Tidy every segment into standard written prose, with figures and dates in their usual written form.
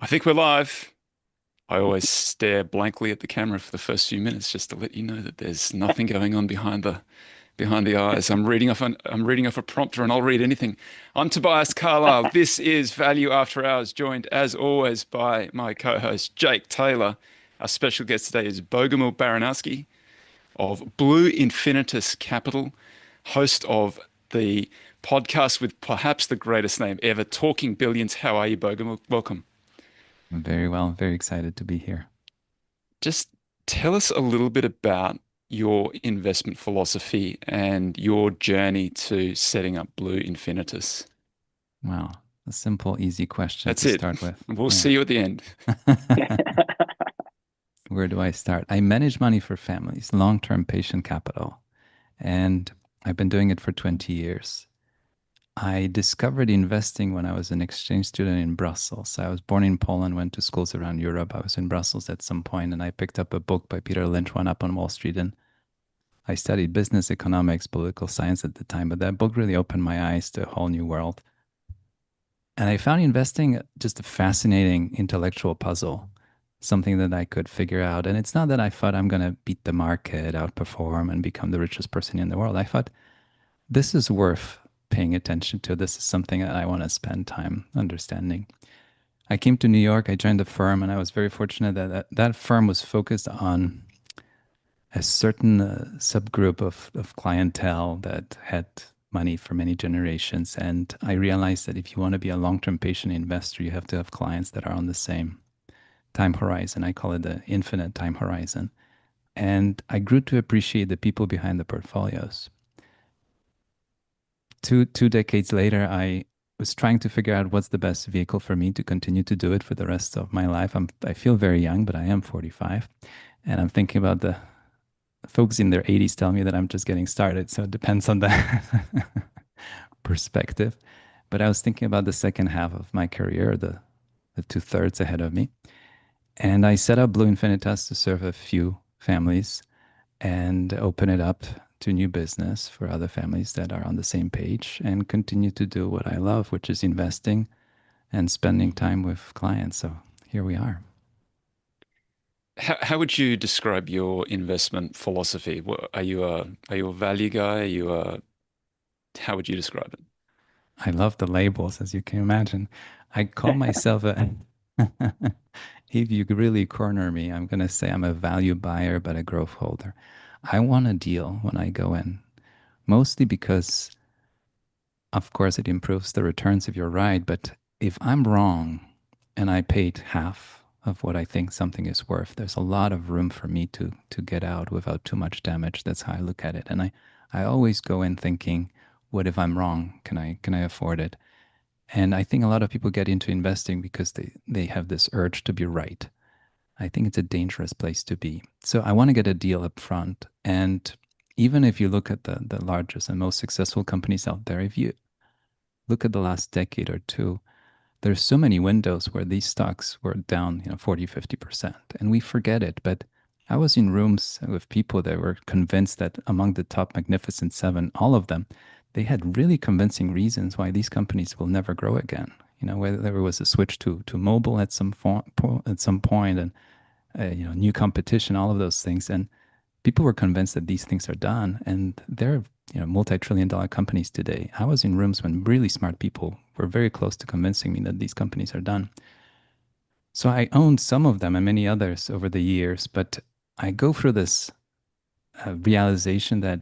I think we're live. I always stare blankly at the camera for the first few minutes just to let you know that there's nothing going on behind the eyes. I'm reading off a prompter and I'll read anything. I'm Tobias Carlisle. This is Value After Hours, joined as always by my co-host Jake Taylor. Our special guest today is Bogumil Baranowski of Blue Infinitus Capital, host of the podcast with perhaps the greatest name ever, Talking Billions. How are you, Bogumil? Welcome. Very well. Very excited to be here. Just tell us a little bit about your investment philosophy and your journey to setting up Blue Infinitus. Wow. A simple, easy question That's to it. start with. We'll Yeah. see you at the end. Where do I start? I manage money for families, long-term patient capital, and I've been doing it for 20 years. I discovered investing when I was an exchange student in Brussels. I was born in Poland, went to schools around Europe. I was in Brussels at some point, and I picked up a book by Peter Lynch, One Up on Wall Street, and I studied business, economics, political science at the time, but that book really opened my eyes to a whole new world. And I found investing just a fascinating intellectual puzzle, something that I could figure out. And it's not that I thought I'm going to beat the market, outperform, and become the richest person in the world. I thought this is worth paying attention to. This is something that I want to spend time understanding. I came to New York, I joined a firm, and I was very fortunate that firm was focused on a certain subgroup of clientele that had money for many generations. And I realized that if you want to be a long term patient investor, you have to have clients that are on the same time horizon. I call it the infinite time horizon. And I grew to appreciate the people behind the portfolios. Two decades later, I was trying to figure out what's the best vehicle for me to continue to do it for the rest of my life. I feel very young, but I am 45. And I'm thinking about the folks in their 80s tell me that I'm just getting started. So it depends on that perspective. But I was thinking about the second half of my career, the two-thirds ahead of me. And I set up Blue Infinitas to serve a few families and open it up to new business for other families that are on the same page and continue to do what I love, which is investing and spending time with clients. So here we are. How would you describe your investment philosophy? Are you a value guy? How would you describe it? I love the labels, as you can imagine. I call myself a, if you really corner me, I'm going to say I'm a value buyer, but a growth holder. I want a deal when I go in, mostly because, of course, it improves the returns if you're right. But if I'm wrong and I paid half of what I think something is worth, there's a lot of room for me to get out without too much damage. That's how I look at it. And I always go in thinking, what if I'm wrong? Can I afford it? And I think a lot of people get into investing because they have this urge to be right. I think it's a dangerous place to be. So I want to get a deal up front. And even if you look at the largest and most successful companies out there, if you look at the last decade or two, there's so many windows where these stocks were down, 40, 50%. And we forget it. But I was in rooms with people that were convinced that among the top Magnificent Seven, all of them, they had really convincing reasons why these companies will never grow again. Whether there was a switch to mobile at some point and new competition, all of those things. And people were convinced that these things are done, and they're multi-trillion-dollar companies today. I was in rooms when really smart people were very close to convincing me that these companies are done. So I owned some of them and many others over the years, but I go through this realization that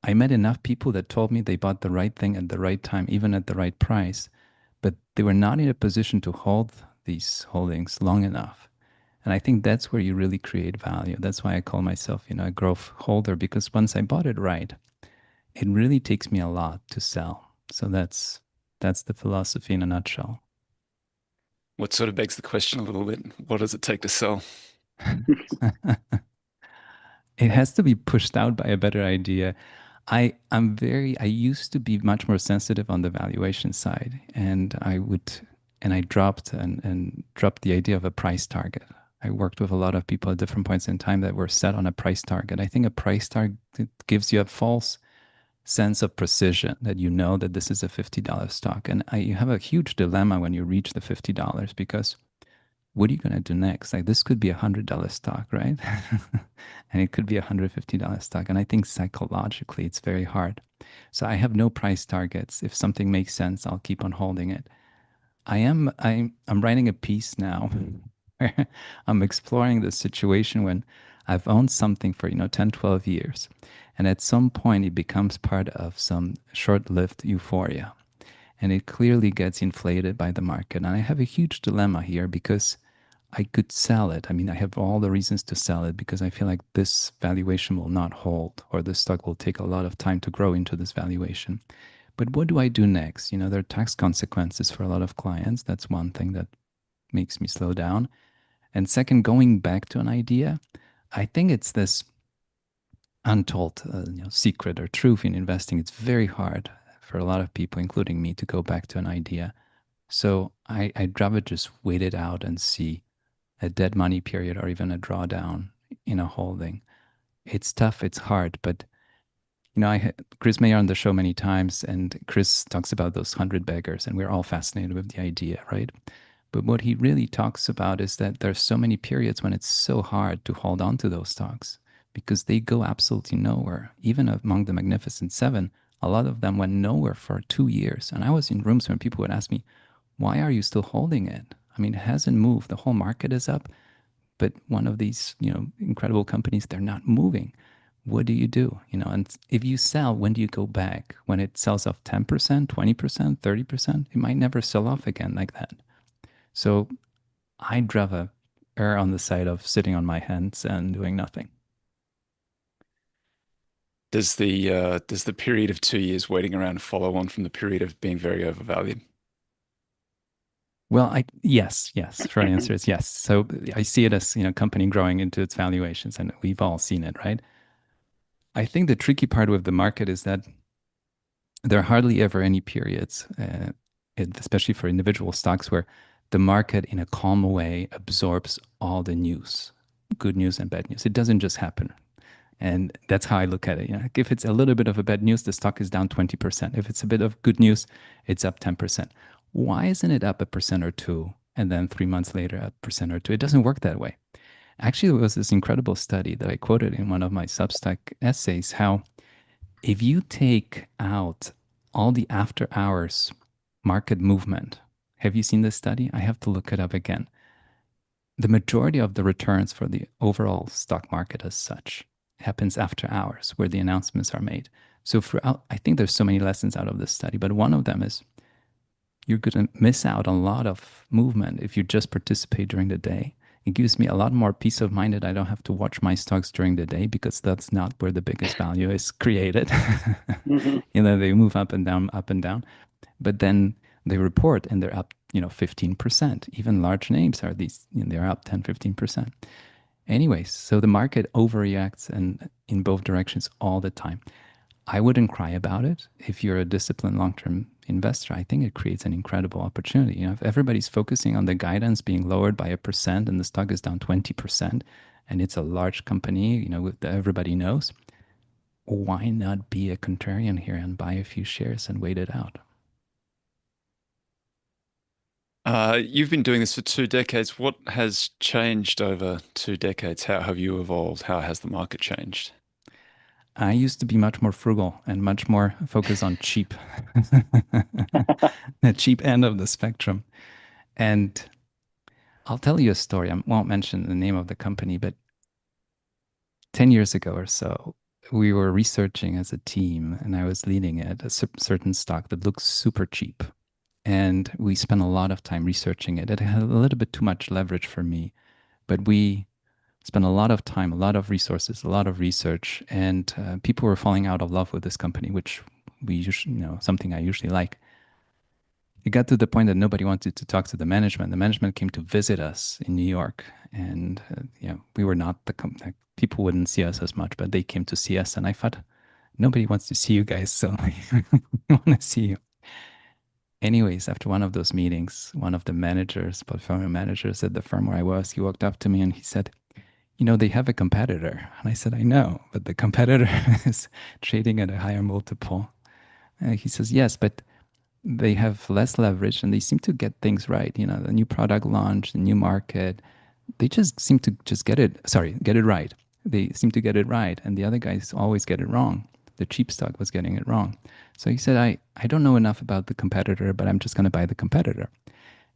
I met enough people that told me they bought the right thing at the right time, even at the right price, but they were not in a position to hold these holdings long enough. And I think that's where you really create value. That's why I call myself, a growth holder, because once I bought it right, it really takes me a lot to sell. So that's the philosophy in a nutshell. What sort of begs the question a little bit? What does it take to sell? It has to be pushed out by a better idea. I used to be much more sensitive on the valuation side, and I dropped the idea of a price target. I worked with a lot of people at different points in time that were set on a price target. I think a price target gives you a false sense of precision that you know that this is a $50 stock. And you have a huge dilemma when you reach the $50 because what are you going to do next? Like this could be $100 stock, right? And it could be $150 stock. And I think psychologically it's very hard. So I have no price targets. If something makes sense, I'll keep on holding it. I'm writing a piece now where I'm exploring the situation when I've owned something for, 10, 12 years. And at some point it becomes part of some short-lived euphoria. And it clearly gets inflated by the market. And I have a huge dilemma here because I could sell it. I mean, I have all the reasons to sell it because I feel like this valuation will not hold or the stock will take a lot of time to grow into this valuation. But what do I do next? There are tax consequences for a lot of clients. That's one thing that makes me slow down. And second, going back to an idea, I think it's this untold secret or truth in investing. It's very hard for a lot of people, including me, to go back to an idea. So I'd rather just wait it out and see a dead money period or even a drawdown in a holding. It's tough, it's hard, but I had Chris Mayer on the show many times, and Chris talks about those 100 beggars, and we're all fascinated with the idea, right? But what he really talks about is that there's so many periods when it's so hard to hold on to those stocks because they go absolutely nowhere. Even among the Magnificent Seven, a lot of them went nowhere for 2 years. And I was in rooms when people would ask me, why are you still holding it? I mean, it hasn't moved. The whole market is up, but one of these, incredible companies, they're not moving. What do you do? And if you sell, when do you go back? When it sells off 10%, 20%, 30%? It might never sell off again like that. So I'd rather err on the side of sitting on my hands and doing nothing. Does the period of 2 years waiting around follow on from the period of being very overvalued? Well, yes. Short answer is yes. So I see it as, company growing into its valuations, and we've all seen it, right? I think the tricky part with the market is that there are hardly ever any periods, especially for individual stocks, where the market in a calm way absorbs all the news, good news and bad news. It doesn't just happen. And that's how I look at it. If it's a little bit of a bad news, the stock is down 20%. If it's a bit of good news, it's up 10%. Why isn't it up a percent or two? And then 3 months later, a percent or two. It doesn't work that way. Actually, there was this incredible study that I quoted in one of my Substack essays how if you take out all the after hours market movement, have you seen this study? I have to look it up again. The majority of the returns for the overall stock market as such happens after hours where the announcements are made. So throughout, I think there's so many lessons out of this study, but one of them is you're going to miss out on a lot of movement if you just participate during the day. It gives me a lot more peace of mind that I don't have to watch my stocks during the day because that's not where the biggest value is created. Hmm. They move up and down, but then they report and they're up, 15%. Even large names are these, they're up 10, 15%. Anyways, so the market overreacts and in both directions all the time. I wouldn't cry about it. If you're a disciplined long-term investor, I think it creates an incredible opportunity. If everybody's focusing on the guidance being lowered by a percent and the stock is down 20% and it's a large company, everybody knows, why not be a contrarian here and buy a few shares and wait it out? You've been doing this for 2 decades. What has changed over 2 decades? How have you evolved? How has the market changed? I used to be much more frugal and much more focused on cheap, the cheap end of the spectrum. And I'll tell you a story. I won't mention the name of the company, but 10 years ago or so, we were researching as a team, and I was leading it, a certain stock that looks super cheap. And we spent a lot of time researching it. It had a little bit too much leverage for me, but we spent a lot of time, a lot of resources, a lot of research, and people were falling out of love with this company, which we usually, something I usually like. It got to the point that nobody wanted to talk to the management. The management came to visit us in New York, and we were not like, people wouldn't see us as much, but they came to see us, and I thought nobody wants to see you guys, so I want to see you. Anyways, after one of those meetings, one of the managers, portfolio managers at the firm where I was, he walked up to me and he said, they have a competitor. And I said, I know, but the competitor is trading at a higher multiple. He says, yes, but they have less leverage and they seem to get things right. You know, the new product launch, the new market, they just seem to just get it right. They seem to get it right, and the other guys always get it wrong. The cheap stock was getting it wrong. So he said, I don't know enough about the competitor, but I'm just going to buy the competitor.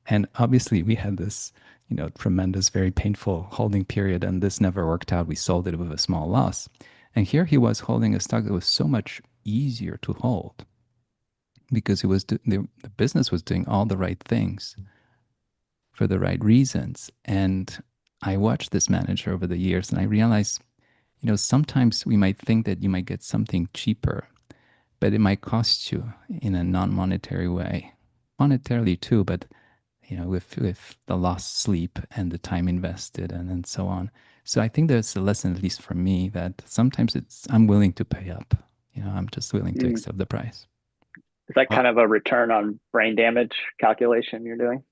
And obviously, we had this, tremendous, very painful holding period, and this never worked out. We sold it with a small loss. And here he was holding a stock that was so much easier to hold because the business was doing all the right things for the right reasons. And I watched this manager over the years and I realized, sometimes we might think that you might get something cheaper, but it might cost you in a non-monetary way. Monetarily too, but with the lost sleep and the time invested and so on. So I think there's a lesson, at least for me, that sometimes I'm willing to pay up. I'm just willing to Mm. accept the price. Is that I, kind of a return on brain damage calculation you're doing?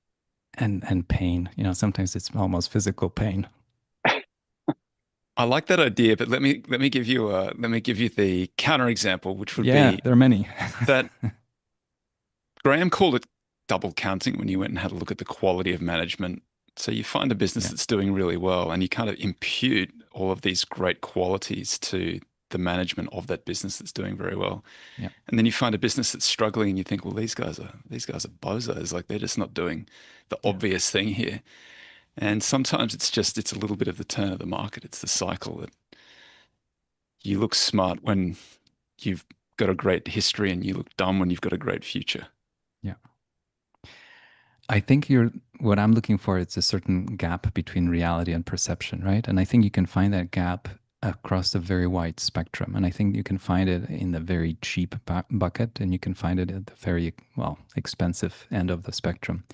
And pain. Sometimes it's almost physical pain. I like that idea, but let me give you the counterexample, which would Yeah, be there are many. that Graham called it double counting when you went and had a look at the quality of management. So you find a business Yeah, that's doing really well and you kind of impute all of these great qualities to the management of that business that's doing very well. yeah, And then you find a business that's struggling and you think, well, these guys are bozos. Like they're just not doing the yeah, obvious thing here. And sometimes it's a little bit of the turn of the market. It's the cycle that you look smart when you've got a great history and you look dumb when you've got a great future. yeah. I think what I'm looking for is a certain gap between reality and perception, right? And I think you can find that gap across a very wide spectrum. And I think you can find it in the very cheap bucket and you can find it at the very, well, expensive end of the spectrum.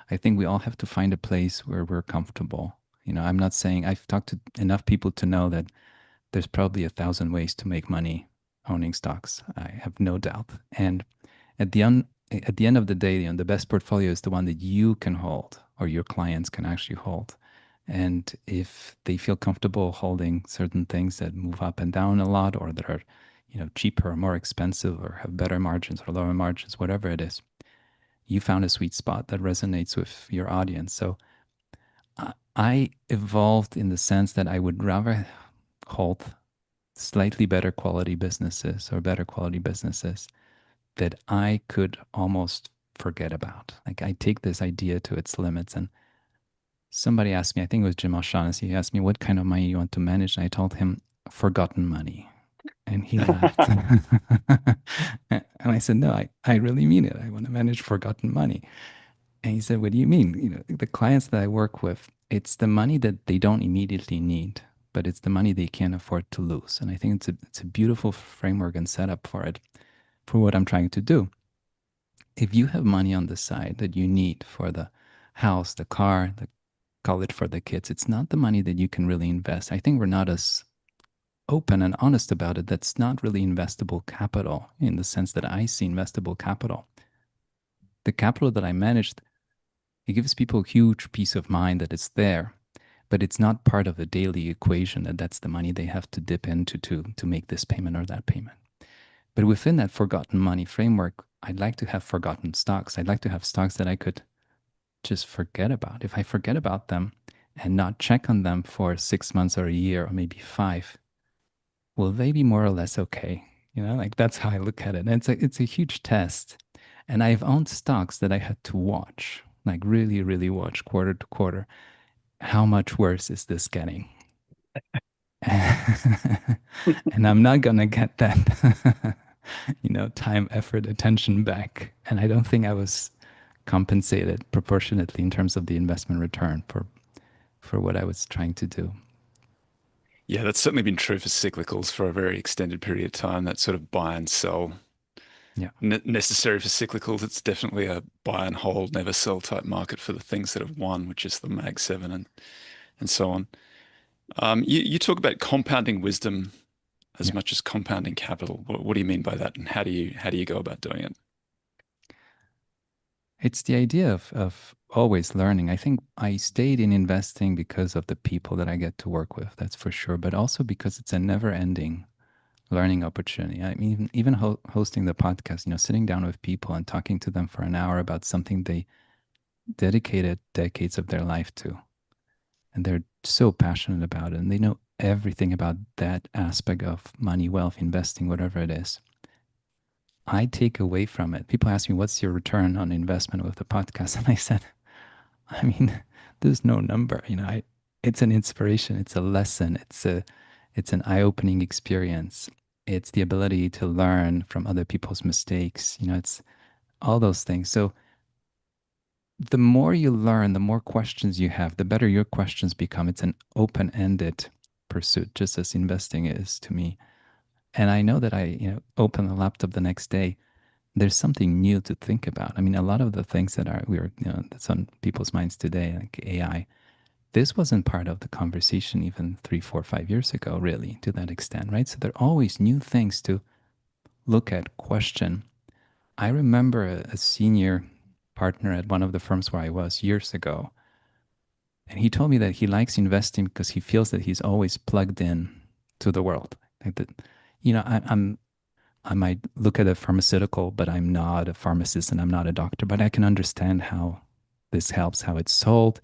I think we all have to find a place where we're comfortable. I'm not saying I've talked to enough people to know that there's probably 1,000 ways to make money owning stocks. I have no doubt. And at the end, at the end of the day, the best portfolio is the one that you can hold or your clients can actually hold. And if they feel comfortable holding certain things that move up and down a lot, or that are, cheaper or more expensive, or have better margins or lower margins, whatever it is, you found a sweet spot that resonates with your audience. So I evolved in the sense that I would rather hold slightly better quality businesses or better quality businesses that I could almost forget about. Like I take this idea to its limits. And somebody asked me, I think it was Jim O'Shaughnessy, he asked me what kind of money you want to manage. And I told him forgotten money. And he laughed. And I said, no, I really mean it. I want to manage forgotten money. And he said, what do you mean? The clients that I work with, it's the money that they don't immediately need, but it's the money they can't afford to lose. And I think it's a beautiful framework and setup for it, for what I'm trying to do. If you have money on the side that you need for the house, the car, the college for the kids, it's not the money that you can really invest. I think we're not as open and honest about it. That's not really investable capital in the sense that I see investable capital. The capital that I managed, it gives people a huge peace of mind that it's there, but it's not part of the daily equation that that's the money they have to dip into to make this payment or that payment. But within that forgotten money framework, I'd like to have forgotten stocks. I'd like to have stocks that I could just forget about. If I forget about them and not check on them for 6 months or a year or maybe five, will they be more or less okay? Like that's how I look at it. And it's a huge test. And I've owned stocks that I had to watch, like really, really watch quarter to quarter. How much worse is this getting? And I'm not gonna get that, time, effort, attention back. And I don't think I was compensated proportionately in terms of the investment return for what I was trying to do. Yeah, that's certainly been true for cyclicals for a very extended period of time. That sort of buy and sell Yeah. necessary for cyclicals. It's definitely a buy and hold, never sell type market for the things that have won, which is the Mag 7 and so on. You talk about compounding wisdom as Yeah. much as compounding capital. What do you mean by that, and how do you go about doing it? It's the idea of always learning. I think I stayed in investing because of the people that I get to work with, that's for sure, but also because it's a never ending learning opportunity. I mean, even hosting the podcast, sitting down with people and talking to them for an hour about something they dedicated decades of their life to. And they're so passionate about it and they know everything about that aspect of money, wealth, investing, whatever it is. I take away from it. People ask me, what's your return on investment with the podcast? And I said, I mean, there's no number. It's an inspiration, it's a lesson, it's an eye-opening experience. It's the ability to learn from other people's mistakes. It's all those things. So the more you learn, the more questions you have, the better your questions become. It's an open-ended pursuit, just as investing is to me. And I know that open the laptop the next day, there's something new to think about. I mean, a lot of the things that's on people's minds today, like AI, this wasn't part of the conversation even 3, 4, 5 years ago, really, to that extent, right? So there are always new things to look at, question. I remember a senior partner at one of the firms where I was years ago, and he told me that he likes investing because he feels that he's always plugged in to the world. Like that, I might look at a pharmaceutical, but I'm not a pharmacist and I'm not a doctor, but I can understand how this helps, how it's sold,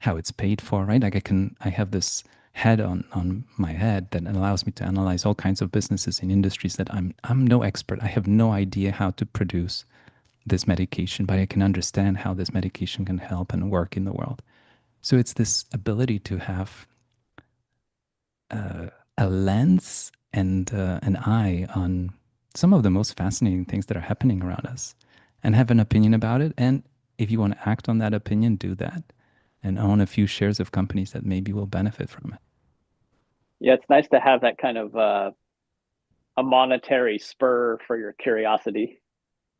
how it's paid for, right? Like I have this head on my head that allows me to analyze all kinds of businesses in industries that I'm no expert. I have no idea how to produce this medication, but I can understand how this medication can help and work in the world. So it's this ability to have a lens and an eye on some of the most fascinating things that are happening around us and have an opinion about it. And if you want to act on that opinion, do that and own a few shares of companies that maybe will benefit from it. Yeah, it's nice to have that kind of a monetary spur for your curiosity.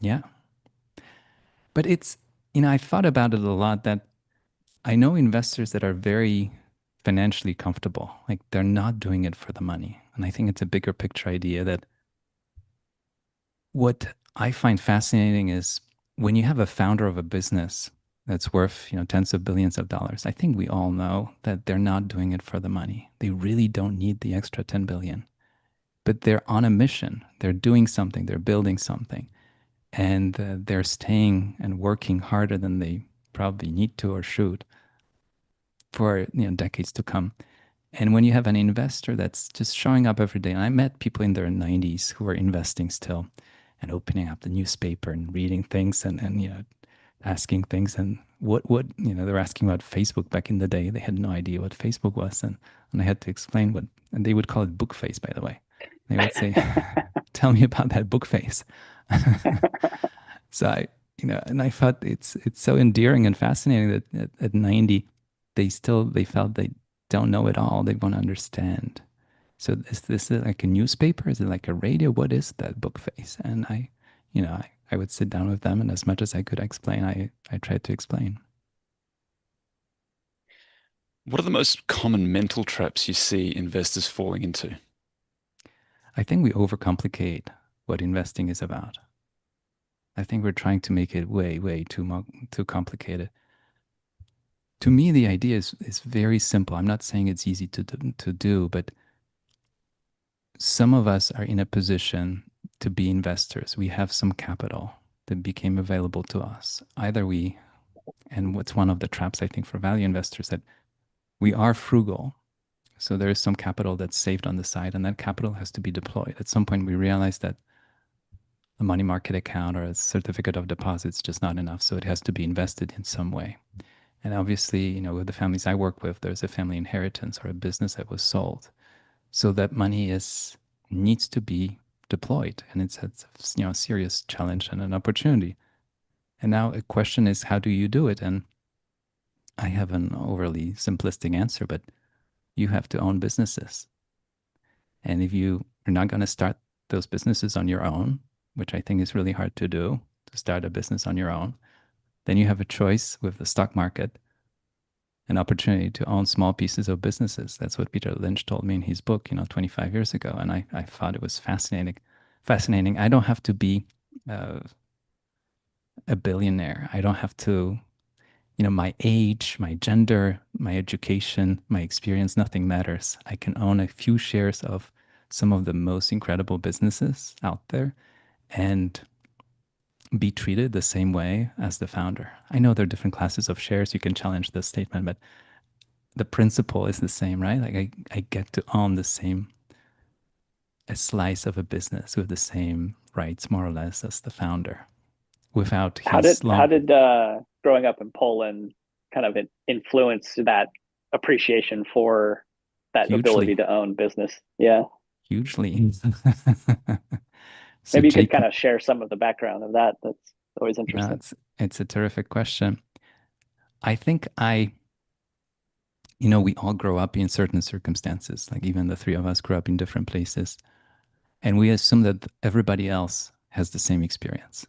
Yeah. But I thought about it a lot that I know investors that are very financially comfortable. Like they're not doing it for the money. And I think it's a bigger picture idea that what I find fascinating is when you have a founder of a business that's worth, tens of billions of dollars, I think we all know that they're not doing it for the money. They really don't need the extra 10 billion. But they're on a mission. They're doing something, they're building something, and they're staying and working harder than they probably need to or should for, decades to come. And when you have an investor that's just showing up every day, and I met people in their 90s who are investing still and opening up the newspaper and reading things and asking things and what they're asking about Facebook back in the day. They had no idea what Facebook was, and I had to explain what, and they would call it book face, by the way. They would say, "Tell me about that book face." So and I thought it's so endearing and fascinating that at 90 they felt they don't know it all. They want to understand. So is this like a newspaper? Is it like a radio? What is that book face? And I would sit down with them and as much as I could explain, I tried to explain. What are the most common mental traps you see investors falling into? I think we overcomplicate what investing is about. I think we're trying to make it way, way too complicated. To me, the idea is very simple. I'm not saying it's easy to do, but some of us are in a position to be investors. We have some capital that became available to us. And what's one of the traps, I think, for value investors, that we are frugal. So there is some capital that's saved on the side, and that capital has to be deployed. At some point, we realize that a money market account or a certificate of deposit is just not enough. So it has to be invested in some way. And obviously, with the families I work with, there's a family inheritance or a business that was sold. So that money needs to be deployed, and it's a serious challenge and an opportunity. And now a question is, how do you do it? And I have an overly simplistic answer, but you have to own businesses. And if you are not going to start those businesses on your own, which I think is really hard to do, to start a business on your own, then you have a choice with the stock market, an opportunity to own small pieces of businesses. That's what Peter Lynch told me in his book, 25 years ago. And I thought it was fascinating. Fascinating. I don't have to be uh, a billionaire. I don't have to, my age, my gender, my education, my experience, nothing matters. I can own a few shares of some of the most incredible businesses out there and be treated the same way as the founder. I know there are different classes of shares. You can challenge this statement, but the principle is the same, right? Like I get to own the same a slice of a business with the same rights, more or less, as the founder without his How long. did growing up in Poland kind of influence that appreciation for that ability Hugely, to own business? Yeah. hugely. So Maybe you could kind Jacob, of share some of the background of that. That's always no, interesting. it's a terrific question. I think we all grow up in certain circumstances. Like even the three of us grew up in different places, and we assume that everybody else has the same experience.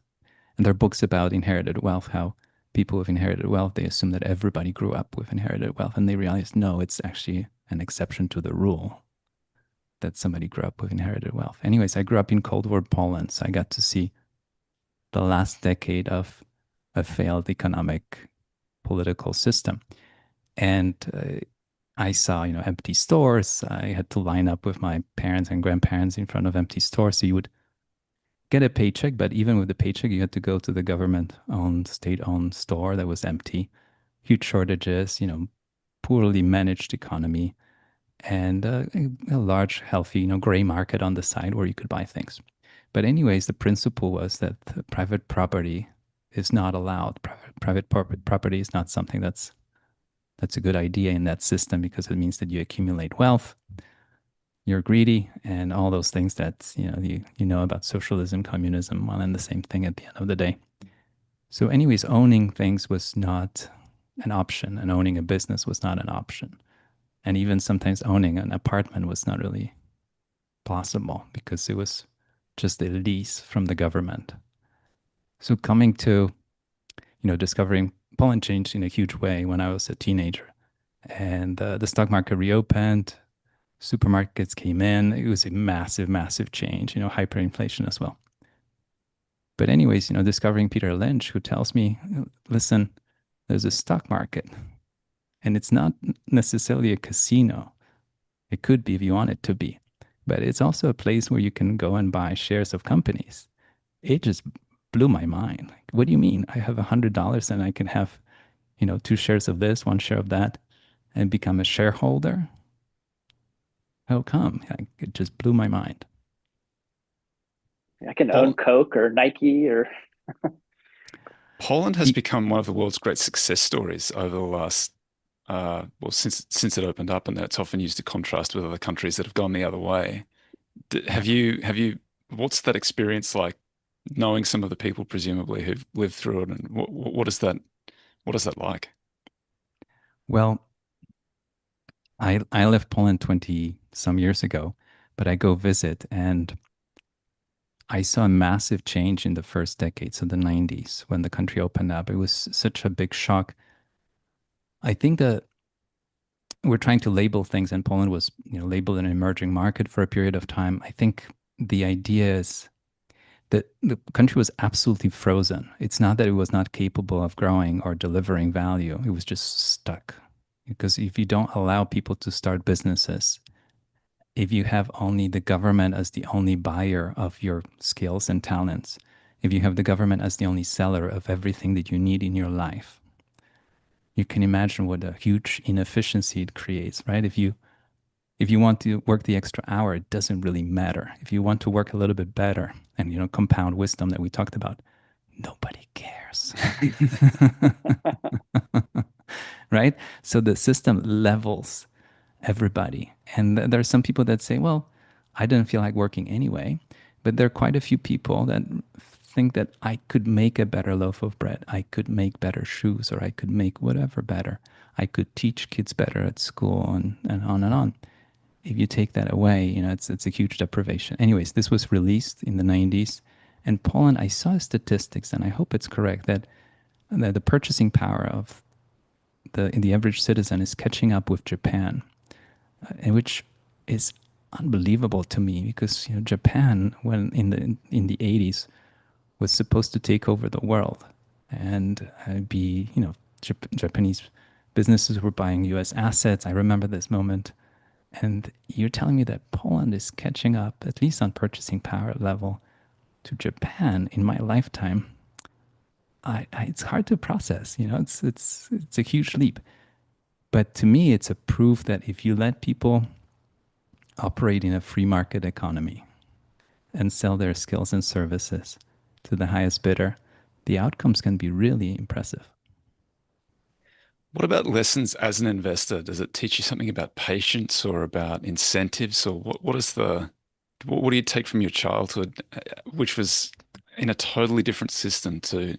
And there are books about inherited wealth, how people with inherited wealth, they assume that everybody grew up with inherited wealth, and they realize no, it's actually an exception to the rule that somebody grew up with inherited wealth. Anyways, I grew up in Cold War Poland, so I got to see the last decade of a failed economic political system. And I saw, empty stores. I had to line up with my parents and grandparents in front of empty stores. So you would get a paycheck, but even with the paycheck, you had to go to the government-owned, state-owned store that was empty. Huge shortages, poorly managed economy, and a large, healthy, gray market on the side where you could buy things. But anyways, the principle was that private property is not allowed. Private property is not something that's a good idea in that system because it means that you accumulate wealth, you're greedy, and all those things that you know about socialism, communism, well, and the same thing at the end of the day. So, anyways, owning things was not an option, and owning a business was not an option, and even sometimes owning an apartment was not really possible because it was just a lease from the government. So, coming to discovering Poland changed in a huge way when I was a teenager, and the stock market reopened. Supermarkets came in. It was a massive, massive change, hyperinflation as well. But anyways, discovering Peter Lynch, who tells me, listen, there's a stock market and it's not necessarily a casino. It could be if you want it to be, but it's also a place where you can go and buy shares of companies. It just blew my mind. Like, what do you mean? I have $100 and I can have, 2 shares of this, 1 share of that, and become a shareholder? How come? Like, it just blew my mind. I can own Pol Coke or Nike or Poland has He, become one of the world's great success stories over the last, well, since it opened up, and that's often used to contrast with other countries that have gone the other way. yeah. What's that experience like, knowing some of the people presumably who've lived through it, and what is that like? Well, I left Poland 20 some years ago, but I go visit and I saw a massive change in the first decades of the 90s when the country opened up. It was such a big shock. I think that we're trying to label things, and Poland was, labeled an emerging market for a period of time. I think the idea is that the country was absolutely frozen. It's not that it was not capable of growing or delivering value. It was just stuck. Because if you don't allow people to start businesses, if you have only the government as the only buyer of your skills and talents, if you have the government as the only seller of everything that you need in your life, you can imagine what a huge inefficiency it creates, right? If you want to work the extra hour, it doesn't really matter. If you want to work a little bit better and compound wisdom that we talked about, nobody cares. Right? So the system levels everybody. And there are some people that say, well, I didn't feel like working anyway. But there are quite a few people that think that I could make a better loaf of bread. I could make better shoes, or I could make whatever better. I could teach kids better at school, and on and on. If you take that away, it's a huge deprivation. Anyways, this was released in the 90s. And Poland, I saw statistics, and I hope it's correct, that the purchasing power of the average citizen is catching up with Japan, and which is unbelievable to me because Japan, when in the 80s, was supposed to take over the world and be Japanese businesses were buying U.S. assets. I remember this moment And you're telling me that Poland is catching up, at least on purchasing power level, to Japan in my lifetime. It's hard to process. It's a huge leap. But to me, it's a proof that if you let people operate in a free market economy and sell their skills and services to the highest bidder, the outcomes can be really impressive. What about lessons as an investor? Does it teach you something about patience or about incentives, or what do you take from your childhood, which was in a totally different system to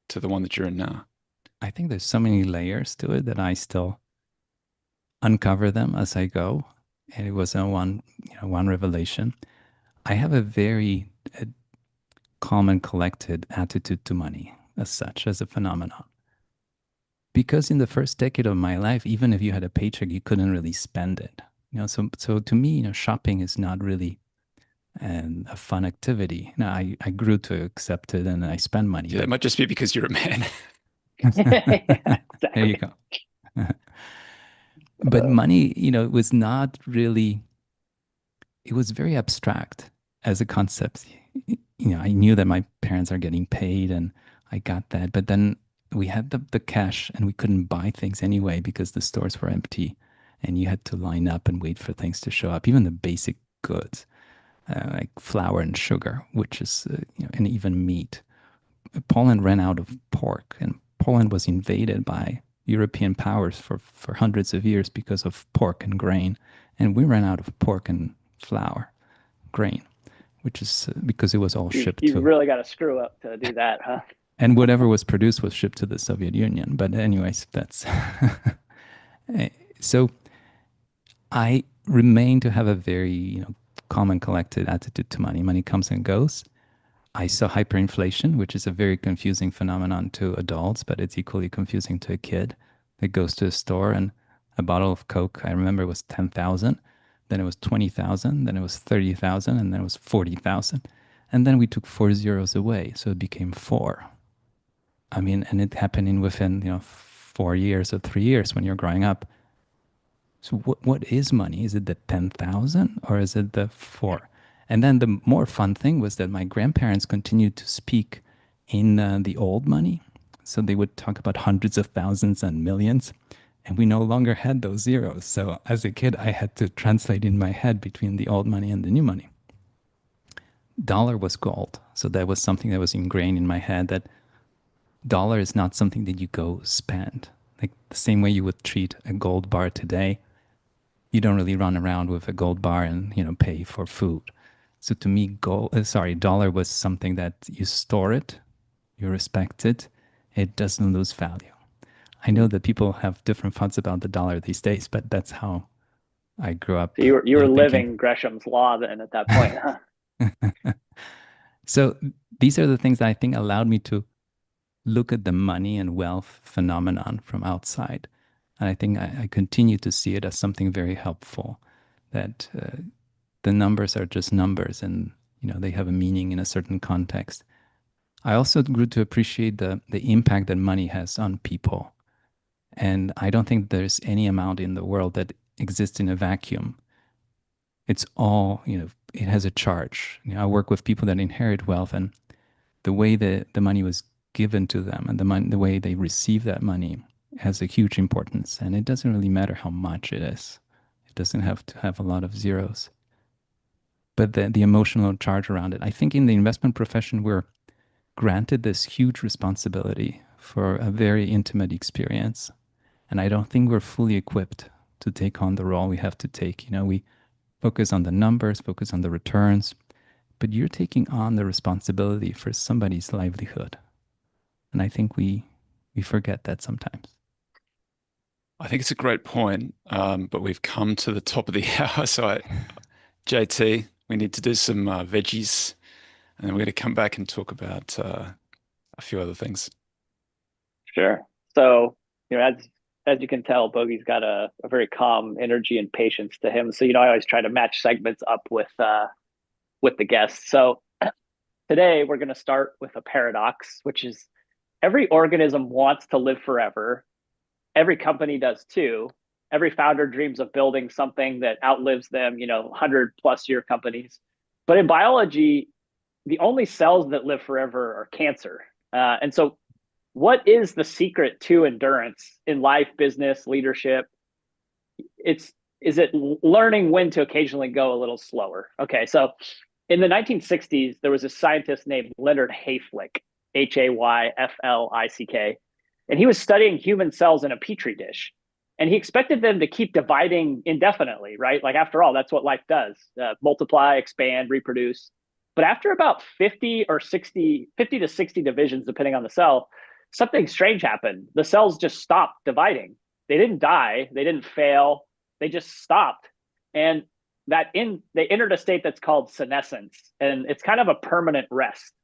the one that you're in now? I think there's so many layers to it that I still uncover them as I go. And it was one revelation. I have a very calm and collected attitude to money as such, as a phenomenon. Because in the first decade of my life, even if you had a paycheck, you couldn't really spend it. So to me, shopping is not really a fun activity. Now I grew to accept it and I spend money, Yeah, it but might just be because you're a man. Yeah, there you exactly. go. But money, was not really, it was very abstract as a concept. I knew that my parents are getting paid and I got that. But then we had the cash and we couldn't buy things anyway because the stores were empty and you had to line up and wait for things to show up, even the basic goods like flour and sugar, which is, and even meat. Poland ran out of pork and Poland was invaded by European powers for hundreds of years because of pork and grain. And we ran out of pork and flour, grain, which is because it was all shipped You to, really got to screw up to do that, huh? and whatever was produced was shipped to the Soviet Union. But anyways, that's so I remain to have a very, calm and collected attitude to money. Money comes and goes. I saw hyperinflation, which is a very confusing phenomenon to adults, but it's equally confusing to a kid that goes to a store and a bottle of Coke, I remember, was 10,000, then it was 20,000, then it was 30,000, and then it was 40,000. And then we took four zeros away, so it became four. I mean, and it happening within, 4 years or 3 years when you're growing up. So what is money? Is it the 10,000 or is it the four? And then the more fun thing was that my grandparents continued to speak in the old money. So they would talk about hundreds of thousands and millions. And we no longer had those zeros. So as a kid, I had to translate in my head between the old money and the new money. Dollar was gold. So that was something that was ingrained in my head that dollar is not something that you go spend. Like the same way you would treat a gold bar today, you don't really run around with a gold bar and pay for food. So to me, dollar was something that you store it, you respect it, it doesn't lose value. I know that people have different thoughts about the dollar these days, but that's how I grew up, So you were thinking. living Gresham's law then at that point, huh? So these are the things that I think allowed me to look at the money and wealth phenomenon from outside. And I think I continue to see it as something very helpful, that the numbers are just numbers and they have a meaning in a certain context. I also grew to appreciate the impact that money has on people. And I don't think there's any amount in the world that exists in a vacuum. It's all, it has a charge. I work with people that inherit wealth and the way that the money was given to them and the way they receive that money has a huge importance. And it doesn't really matter how much it is. It doesn't have to have a lot of zeros. But the emotional charge around it. I think in the investment profession, we're granted this huge responsibility for a very intimate experience. And I don't think we're fully equipped to take on the role we have to take. We focus on the numbers, focus on the returns, but you're taking on the responsibility for somebody's livelihood. And I think we forget that sometimes. I think it's a great point, but we've come to the top of the hour. JT, we need to do some veggies, and then we're going to come back and talk about a few other things. Sure. So, as you can tell, Bogey's got a very calm energy and patience to him. So, I always try to match segments up with the guests. So today we're going to start with a paradox, which is every organism wants to live forever. Every company does too. Every founder dreams of building something that outlives them, 100+ year companies. But in biology, the only cells that live forever are cancer. And so what is the secret to endurance in life, business, leadership? Is it learning when to occasionally go a little slower? Okay, so in the 1960s, there was a scientist named Leonard Hayflick, Hayflick, and he was studying human cells in a petri dish. And he expected them to keep dividing indefinitely, right? Like, after all, that's what life does, multiply, expand, reproduce. But after about 50 or 60, 50 to 60 divisions, depending on the cell, something strange happened. The cells just stopped dividing. They didn't die, they didn't fail, they just stopped. And they entered a state that's called senescence, and it's kind of a permanent rest.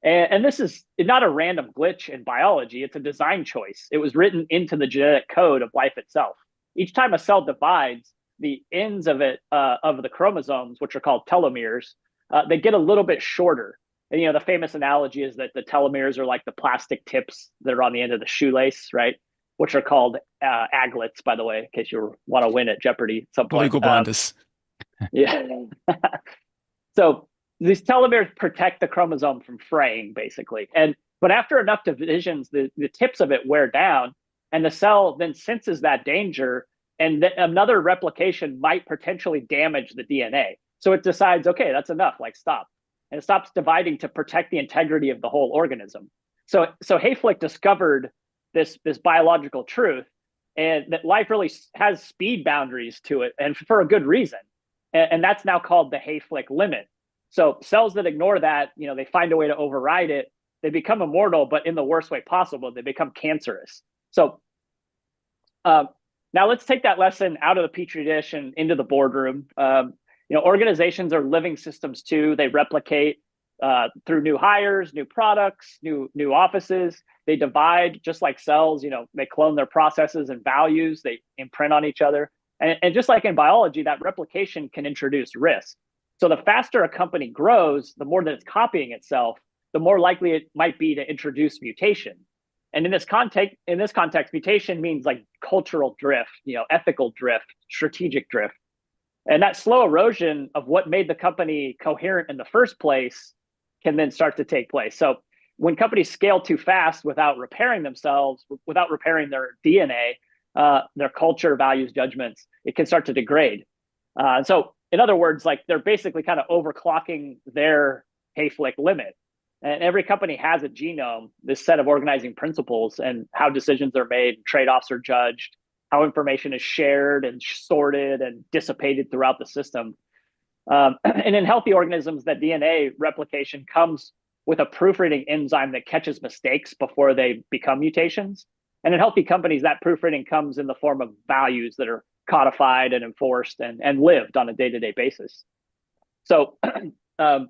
And this is not a random glitch in biology, it's a design choice. It was written into the genetic code of life itself. Each time a cell divides, the ends of the chromosomes, which are called telomeres, they get a little bit shorter. And the famous analogy is that the telomeres are like the plastic tips that are on the end of the shoelace, right? Which are called aglets, by the way, in case you want to win at Jeopardy at some point. Legal blinders. Yeah. So these telomeres protect the chromosome from fraying, basically. But after enough divisions, the tips of it wear down, and the cell then senses that danger, and another replication might potentially damage the DNA. So it decides, okay, that's enough, like, stop. And it stops dividing to protect the integrity of the whole organism. So Hayflick discovered this biological truth, and that life really has speed boundaries to it, and for a good reason. And that's now called the Hayflick limit. So cells that ignore that, they find a way to override it. They become immortal, but in the worst way possible. They become cancerous. So now let's take that lesson out of the petri dish and into the boardroom. Organizations are living systems too. They replicate through new hires, new products, new offices. They divide just like cells. They clone their processes and values. They imprint on each other. And just like in biology, that replication can introduce risk. So the faster a company grows, the more that it's copying itself, the more likely it might be to introduce mutation. And in this context, mutation means like cultural drift, ethical drift, strategic drift. And that slow erosion of what made the company coherent in the first place can then start to take place. So when companies scale too fast without repairing themselves, without repairing their DNA, their culture, values, judgments, it can start to degrade. And so, in other words, like, they're basically kind of overclocking their Hayflick limit. And every company has a genome, this set of organizing principles, and how decisions are made, trade-offs are judged, how information is shared and sorted and dissipated throughout the system. And in healthy organisms, that DNA replication comes with a proofreading enzyme that catches mistakes before they become mutations. And in healthy companies, that proofreading comes in the form of values that are codified and enforced and lived on a day-to-day basis. So I'm going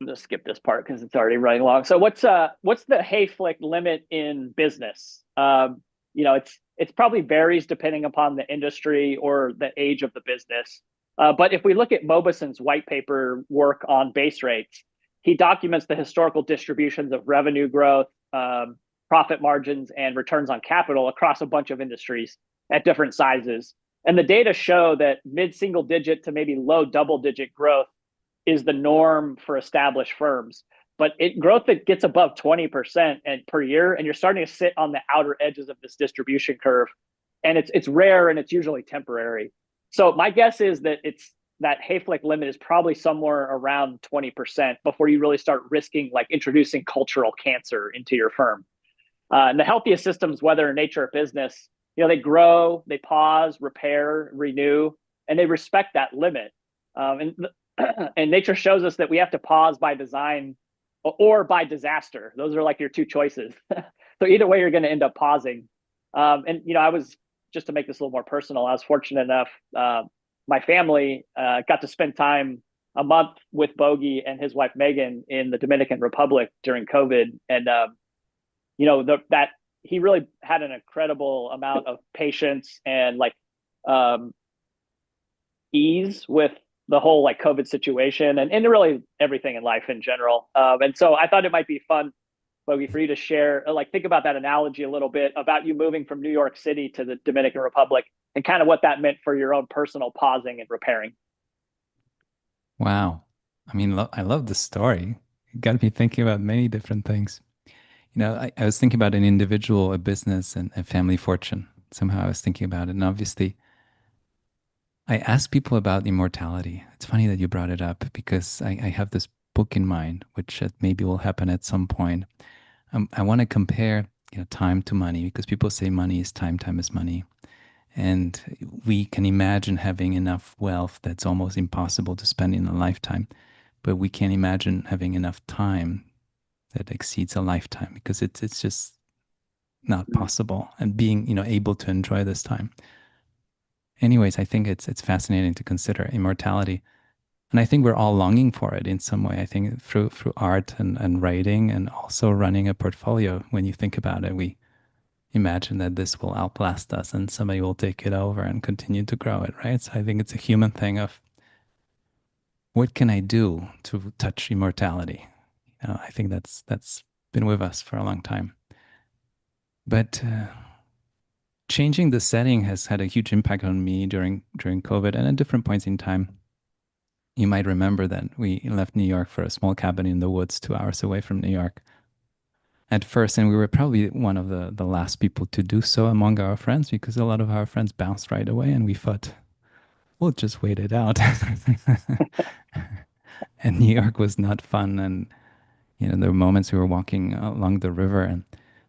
to skip this part because it's already running long. So what's the Hayflick limit in business? It's probably varies depending upon the industry or the age of the business. But if we look at Mobison's white paper work on base rates, he documents the historical distributions of revenue growth, profit margins, and returns on capital across a bunch of industries at different sizes. And the data show that mid-single digit to maybe low double-digit growth is the norm for established firms. But growth that gets above 20% per year, and you're starting to sit on the outer edges of this distribution curve, and it's rare and it's usually temporary. So my guess is that that Hayflick limit is probably somewhere around 20% before you really start risking like introducing cultural cancer into your firm. And the healthiest systems, whether in nature or business, they grow, they pause, repair, renew, and they respect that limit. And nature shows us that we have to pause by design or by disaster. Those are like your two choices. So either way, you're going to end up pausing. I was, just to make this a little more personal, I was fortunate enough, my family got to spend time a month with Bogey and his wife Megan in the Dominican Republic during COVID, and that he really had an incredible amount of patience and ease with the whole like COVID situation and really everything in life in general. And so I thought it might be fun Bogey, for you to share, like, think about that analogy a little bit about you moving from New York City to the Dominican Republic and kind of what that meant for your own personal pausing and repairing. Wow. I mean, I love the story. It got me thinking about many different things. I was thinking about an individual, a business, and a family fortune. Somehow I was thinking about it. And obviously, I ask people about immortality. It's funny that you brought it up because I have this book in mind, which maybe will happen at some point. I want to compare, time to money because people say money is time, time is money. And we can imagine having enough wealth that's almost impossible to spend in a lifetime. But we can't imagine having enough time that exceeds a lifetime because it's just not possible. And being, able to enjoy this time. Anyways, I think it's fascinating to consider immortality. And I think we're all longing for it in some way. I think through art and writing and also running a portfolio, when you think about it, we imagine that this will outlast us and somebody will take it over and continue to grow it, right? So I think it's a human thing of what can I do to touch immortality? I think that's been with us for a long time. But changing the setting has had a huge impact on me during COVID and at different points in time. You might remember that we left New York for a small cabin in the woods 2 hours away from New York at first, and we were probably one of the last people to do so among our friends because a lot of our friends bounced right away, and we thought, we'll just wait it out. And New York was not fun, and there were moments we were walking along the river, and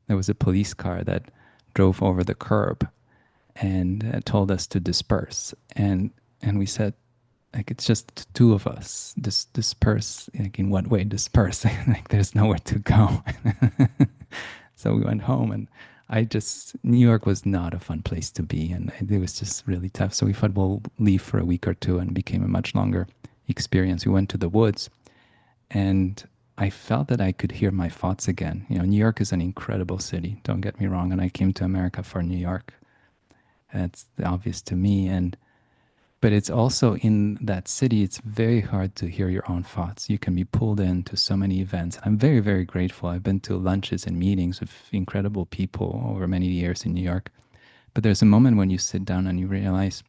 there was a police car that drove over the curb and told us to disperse, and we said, like, it's just two of us. Disperse. Like, in what way disperse? Like, there's nowhere to go. So we went home, and New York was not a fun place to be, and it was just really tough. So we thought we'll leave for a week or two, and it became a much longer experience. We went to the woods, and I felt that I could hear my thoughts again. New York is an incredible city. Don't get me wrong. And I came to America for New York. That's obvious to me, but it's also in that city, it's very hard to hear your own thoughts. You can be pulled into so many events. I'm very, very grateful. I've been to lunches and meetings with incredible people over many years in New York. But there's a moment when you sit down and you realize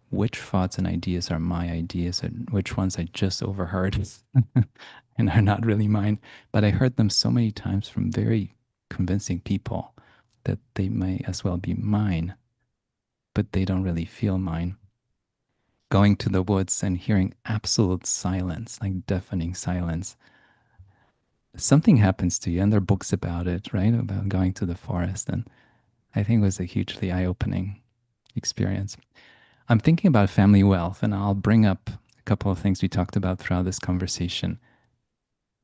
which thoughts and ideas are my ideas and which ones I just overheard and are not really mine. But I heard them so many times from very convincing people that they may as well be mine, but they don't really feel mine. Going to the woods and hearing absolute silence, like deafening silence. Something happens to you, and there are books about it, right? About going to the forest. And I think it was a hugely eye opening experience. I'm thinking about family wealth, and I'll bring up a couple of things we talked about throughout this conversation.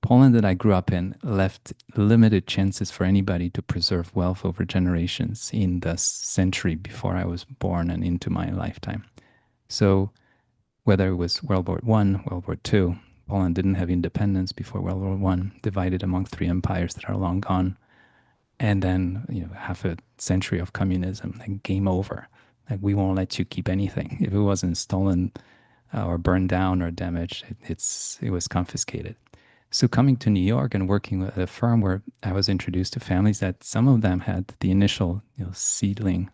Poland that I grew up in left limited chances for anybody to preserve wealth over generations in the century before I was born and into my lifetime. So whether it was World War I, World War II, Poland didn't have independence before World War I, divided among three empires that are long gone. And then, half a century of communism, like game over. Like, we won't let you keep anything. If it wasn't stolen or burned down or damaged, it was confiscated. So coming to New York and working with a firm where I was introduced to families that some of them had the initial seedling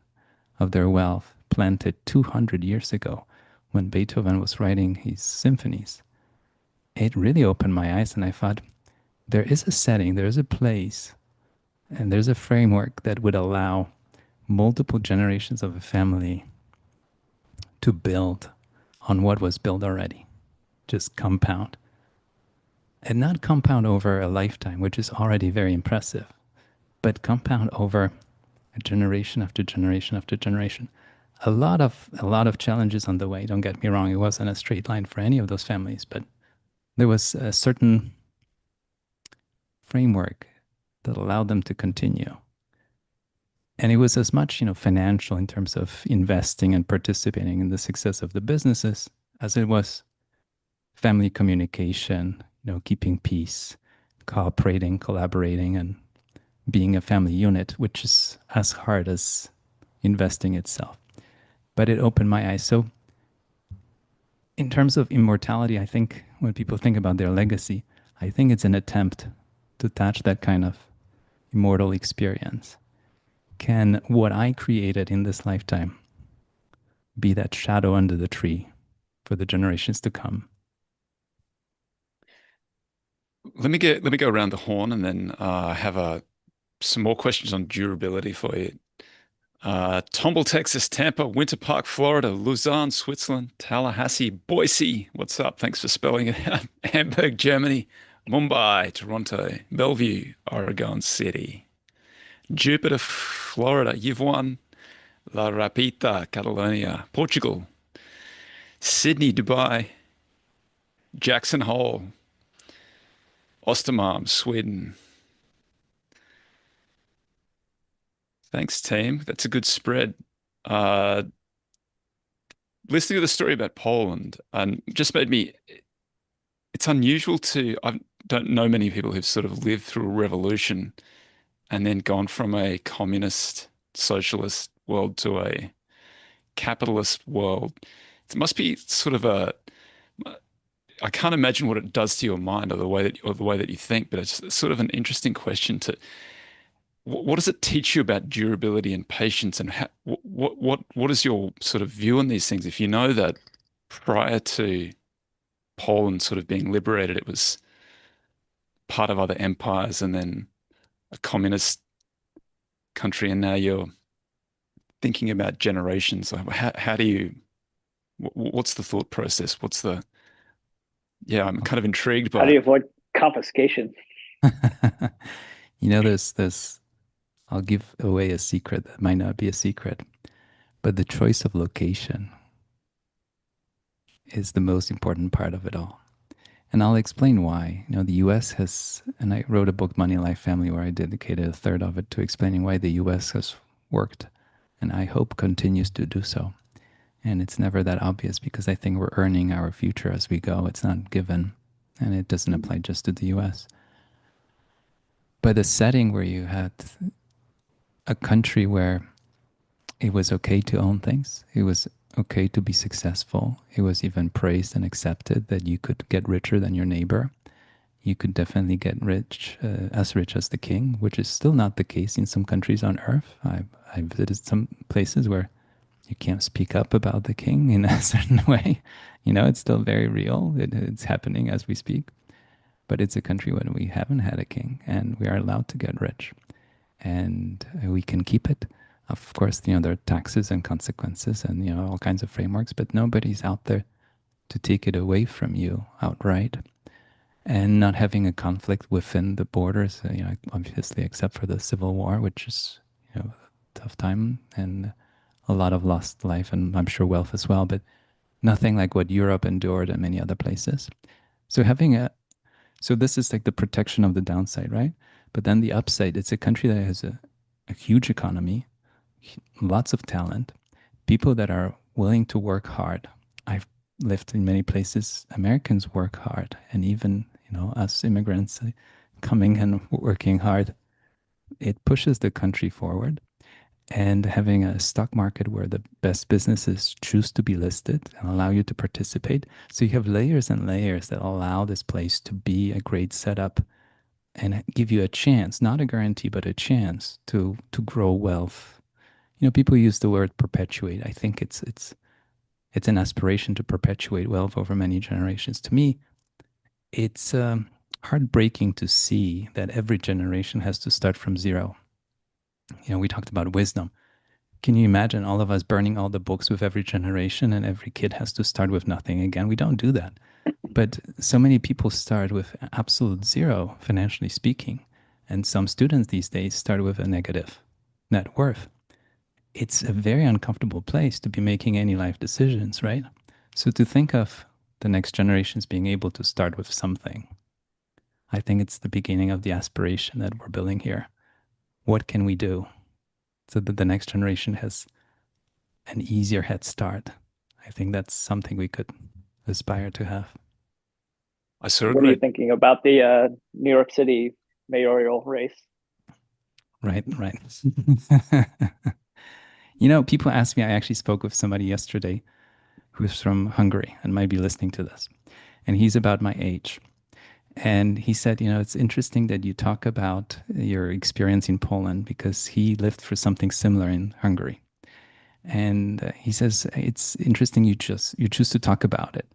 of their wealth planted 200 years ago when Beethoven was writing his symphonies. It really opened my eyes, and I thought, there is a setting, there is a place, and there's a framework that would allow multiple generations of a family to build on what was built already. Just compound. And not compound over a lifetime, which is already very impressive, but compound over a generation after generation after generation. A lot of challenges on the way. Don't get me wrong; it wasn't a straight line for any of those families, but there was a certain framework that allowed them to continue. And it was as much, financial in terms of investing and participating in the success of the businesses as it was family communication, keeping peace, cooperating, collaborating, and being a family unit, which is as hard as investing itself. But it opened my eyes. So in terms of immortality, I think when people think about their legacy, I think it's an attempt to attach that kind of immortal experience? Can what I created in this lifetime be that shadow under the tree for the generations to come? Let me go around the horn and then have some more questions on durability for you. Tomball, Texas, Tampa, Winter Park, Florida, Lausanne, Switzerland, Tallahassee, Boise. What's up? Thanks for spelling it out. Hamburg, Germany, Mumbai, Toronto, Bellevue, Oregon City, Jupiter, Florida. You've won. La Rapita, Catalonia, Portugal, Sydney, Dubai, Jackson Hole, Ostermalm, Sweden. Thanks, team. That's a good spread. Uh, Listening to the story about Poland just made me, it's unusual I don't know many people who've sort of lived through a revolution and then gone from a communist, socialist world to a capitalist world. It must be sort of I can't imagine what it does to your mind or the way that you think, but it's sort of an interesting question to what does it teach you about durability and patience and what is your sort of view on these things? If you know that prior to Poland sort of being liberated, it was part of other empires and then a communist country, and now you're thinking about generations. Like, how do you, what's the thought process? Yeah, I'm kind of intrigued How by do you it. avoid confiscation? There's I'll give away a secret that might not be a secret, but the choice of location is the most important part of it all. And I'll explain why. The US has, and I wrote a book, Money, Life, Family, where I dedicated a third of it to explaining why the US has worked, and I hope continues to do so. And it's never that obvious because I think we're earning our future as we go. It's not given, and it doesn't apply just to the US. But the setting where you had a country where it was okay to own things, it was okay to be successful, it was even praised and accepted that you could get richer than your neighbor. You could definitely get as rich as the king, which is still not the case in some countries on earth. I visited some places where you can't speak up about the king in a certain way. It's still very real. It's happening as we speak. But it's a country where we haven't had a king and we are allowed to get rich and we can keep it. Of course, there are taxes and consequences and, all kinds of frameworks, but nobody's out there to take it away from you outright. And not having a conflict within the borders, obviously, except for the Civil War, which is, a tough time and a lot of lost life and I'm sure wealth as well, but nothing like what Europe endured and many other places. So so this is like the protection of the downside, right? But then the upside, it's a country that has a huge economy, lots of talent, people that are willing to work hard. I've lived in many places. Americans work hard, and even us immigrants coming and working hard, it pushes the country forward. And having a stock market where the best businesses choose to be listed and allow you to participate. So you have layers and layers that allow this place to be a great setup and give you a chance, not a guarantee, but a chance to grow wealth. People use the word perpetuate. I think it's an aspiration to perpetuate wealth over many generations. To me, it's heartbreaking to see that every generation has to start from zero. We talked about wisdom. Can you imagine all of us burning all the books with every generation and every kid has to start with nothing again? We don't do that. But so many people start with absolute zero, financially speaking. And some students these days start with a negative net worth. It's a very uncomfortable place to be making any life decisions, right? So to think of the next generations being able to start with something, I think it's the beginning of the aspiration that we're building here. What can we do so that the next generation has an easier head start? I think that's something we could aspire to have. I sort of What are you read. thinking about the New York City mayoral race? Right. People ask me, I actually spoke with somebody yesterday who's from Hungary and might be listening to this. And he's about my age. And he said, it's interesting that you talk about your experience in Poland because he lived for something similar in Hungary. And he says it's interesting you choose to talk about it.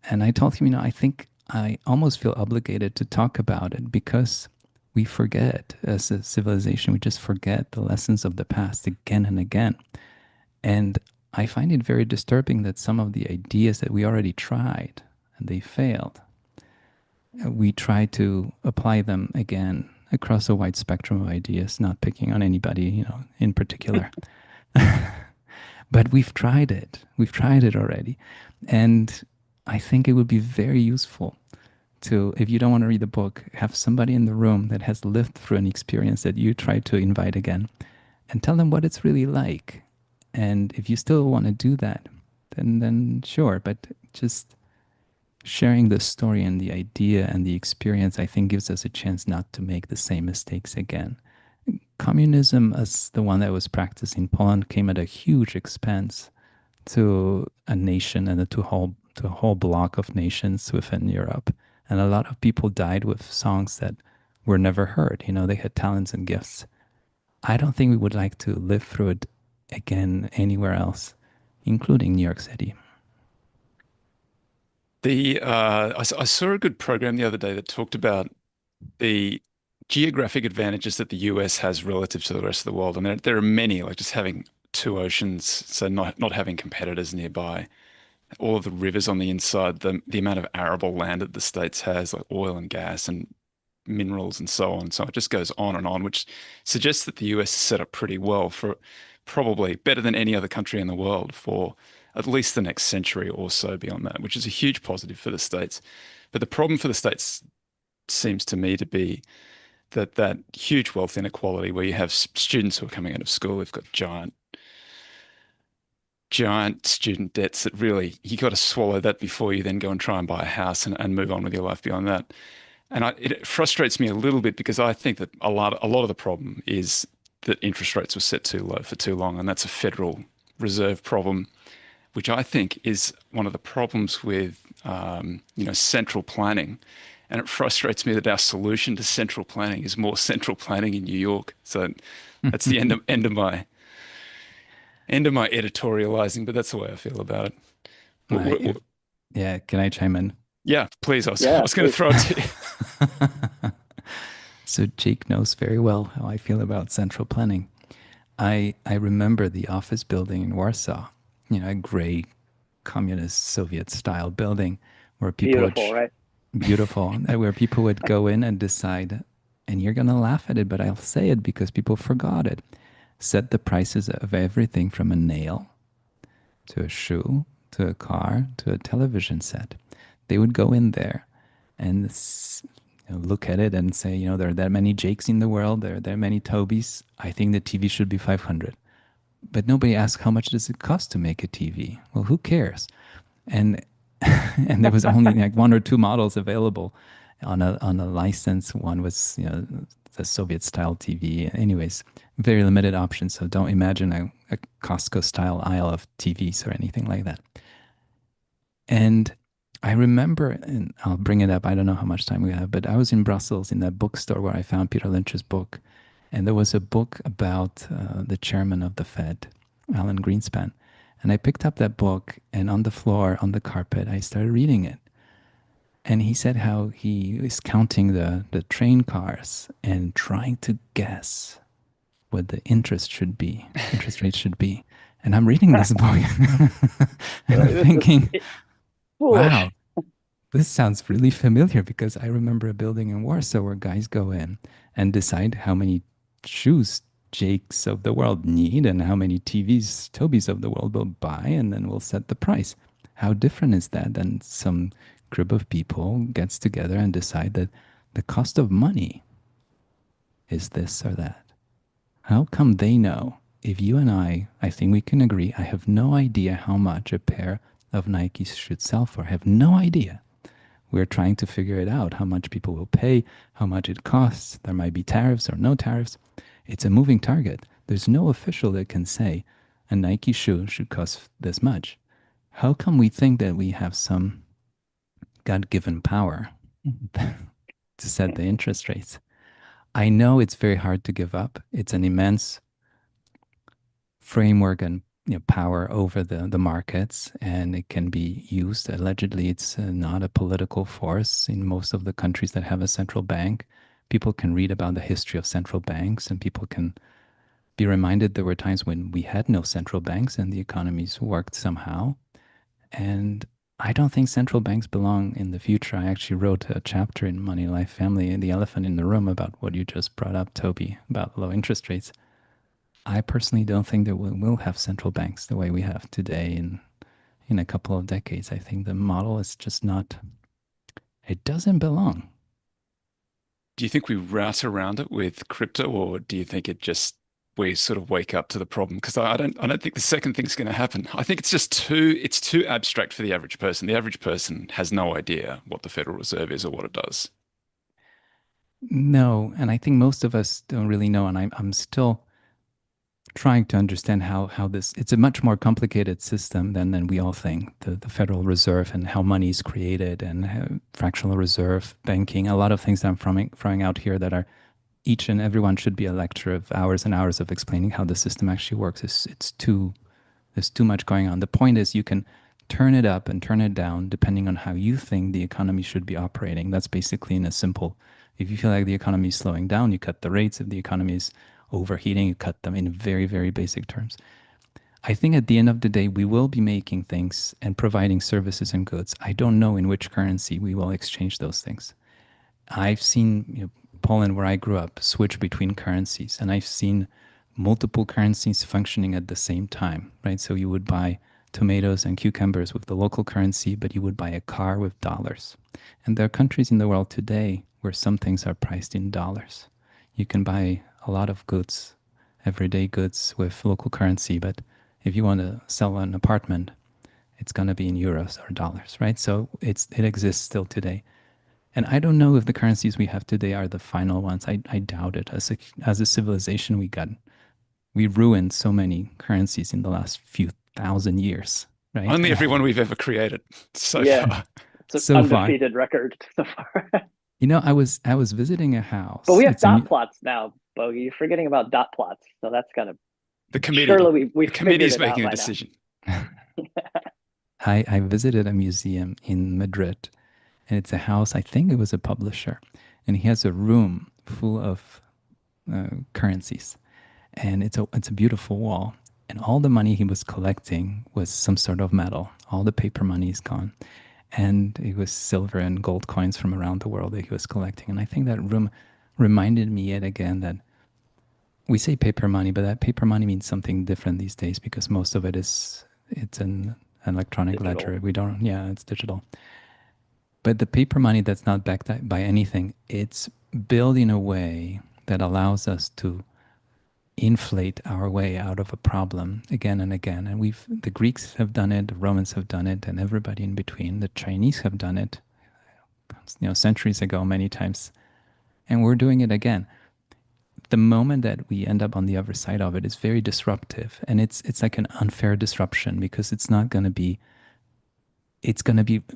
And I told him, I think I almost feel obligated to talk about it because we forget as a civilization, we just forget the lessons of the past again and again. And I find it very disturbing that some of the ideas that we already tried and they failed, we try to apply them again across a wide spectrum of ideas, not picking on anybody, in particular. But we've tried it. We've tried it already. And I think it would be very useful to, if you don't want to read the book, have somebody in the room that has lived through an experience that you try to invite again and tell them what it's really like. And if you still want to do that, then sure. But just sharing the story and the idea and the experience, I think gives us a chance not to make the same mistakes again. Communism, as the one that was practiced in Poland, came at a huge expense to a nation and to a whole block of nations within Europe. And a lot of people died with songs that were never heard. They had talents and gifts. I don't think we would like to live through it again anywhere else, including New York City. I saw a good program the other day that talked about the geographic advantages that the US has relative to the rest of the world, and there are many, like just having two oceans, so not having competitors nearby, all of the rivers on the inside, the amount of arable land that the States has, like oil and gas and minerals and so on. So it just goes on and on, which suggests that the US is set up pretty well for probably better than any other country in the world for at least the next century or so beyond that, which is a huge positive for the States. But the problem for the States seems to me to be that huge wealth inequality where you have students who are coming out of school, they've got giant student debts that really you got to swallow that before you then go and try and buy a house and move on with your life beyond that. And it frustrates me a little bit because I think that a lot of the problem is that interest rates were set too low for too long, and that's a Federal Reserve problem, which I think is one of the problems with central planning. And it frustrates me that our solution to central planning is more central planning in New York. So that's the end of my editorializing, but that's the way I feel about it. Uh, if, yeah, can I chime in? Yeah, please. I was, I Yeah, was going to please. throw it to you. So Jake knows very well how I feel about central planning. I remember the office building in Warsaw, a gray communist Soviet style building where people would Beautiful, right? beautiful, where people would go in and decide, and you're gonna laugh at it, but I'll say it because people forgot it. Set the prices of everything from a nail to a shoe to a car to a television set. They would go in there and look at it and say, there are that many Jakes in the world, there are that many Tobys. I think the TV should be 500. But nobody asks how much does it cost to make a TV? Well, who cares? And and there was only like one or two models available on a license. One was the Soviet style TV. Anyways, very limited options. So don't imagine a Costco style aisle of TVs or anything like that. And I remember, and I'll bring it up. I don't know how much time we have, but I was in Brussels in that bookstore where I found Peter Lynch's book, and there was a book about the chairman of the Fed, Alan Greenspan. And I picked up that book, and on the floor, on the carpet, I started reading it. And he said how he is counting the train cars and trying to guess what the interest rate should be. And I'm reading this book and I'm This is thinking, foolish. wow, this sounds really familiar because I remember a building in Warsaw where guys go in and decide how many shoes Jakes of the world need and how many TVs Tobys of the world will buy, and then we'll set the price. How different is that than some group of people gets together and decide that the cost of money is this or that? How come they know? If you and I think we can agree, I have no idea how much a pair of Nikes should sell for. I have no idea. We're trying to figure it out, how much people will pay, how much it costs. There might be tariffs or no tariffs. It's a moving target. There's no official that can say a Nike shoe should cost this much. How come we think that we have some God given power to set the interest rates. I know it's very hard to give up. It's an immense framework and power over the markets, and it can be used. Allegedly, it's not a political force in most of the countries that have a central bank. People can read about the history of central banks, and people can be reminded there were times when we had no central banks and the economies worked somehow. And I don't think central banks belong in the future. I actually wrote a chapter in Money Life Family, The Elephant in the Room, about what you just brought up, Toby, about low interest rates. I personally don't think that we'll have central banks the way we have today in a couple of decades. I think the model is just not, it doesn't belong. Do you think we route around it with crypto, or do you think it just we sort of wake up to the problem? Because I don't think the second thing's going to happen. I think it's too abstract for the average person. The average person has no idea what the Federal Reserve is or what it does. No, and I think most of us don't really know. And I'm still trying to understand how this, it's a much more complicated system than we all think. The Federal Reserve and how money is created and fractional reserve banking, a lot of things that I'm throwing out here that are each and everyone should be a lecture of hours and hours of explaining how the system actually works. There's too much going on. The point is you can turn it up and turn it down depending on how you think the economy should be operating. That's basically in a simple, if you feel like the economy is slowing down, you cut the rates. If the economy is overheating, you cut them in very, very basic terms. I think at the end of the day, we will be making things and providing services and goods. I don't know in which currency we will exchange those things. I've seen Poland, where I grew up, switch between currencies, and I've seen multiple currencies functioning at the same time, right? So you would buy tomatoes and cucumbers with the local currency, but you would buy a car with dollars. And there are countries in the world today where some things are priced in dollars. You can buy a lot of goods, everyday goods with local currency, but if you want to sell an apartment, it's going to be in euros or dollars, right? So it exists still today. And I don't know if the currencies we have today are the final ones. I doubt it. As a civilization, we ruined so many currencies in the last few thousand years, right? Only everyone we've ever created so Yeah, far. it's an So far, undefeated record so far. I was visiting a But house. we have It's a dot plots now, Bogey. You're forgetting about dot plots. So that's kind of The committee, surely we the committee figured is it out making a by now. decision. I visited a museum in Madrid, and it's a house. I think it was a publisher, and he has a room full of currencies, and it's a beautiful wall. And all the money he was collecting was some sort of metal. All the paper money is gone, and it was silver and gold coins from around the world that he was collecting. And I think that room reminded me yet again that we say paper money, but that paper money means something different these days because most of it's an electronic Digital. ledger. We don't, yeah, it's digital. But the paper money that's not backed by anything, it's built in a way that allows us to inflate our way out of a problem again and again. And the Greeks have done it, the Romans have done it, and everybody in between. The Chinese have done it, centuries ago, many times, and we're doing it again. The moment that we end up on the other side of it is very disruptive, and it's like an unfair disruption because it's going to be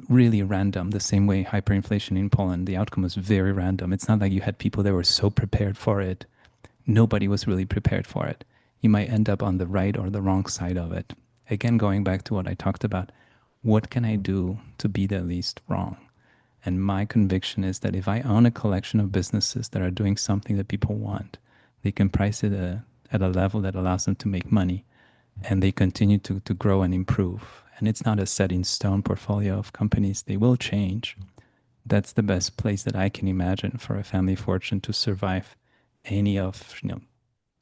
really random, the same way hyperinflation in Poland, the outcome was very random. It's not like you had people that were so prepared for it. Nobody was really prepared for it. You might end up on the right or the wrong side of it. Again, going back to what I talked about, what can I do to be the least wrong? And my conviction is that if I own a collection of businesses that are doing something that people want, they can price it at a level that allows them to make money, and they continue to grow and improve. And it's not a set in stone portfolio of companies. They will change. That's the best place that I can imagine for a family fortune to survive any of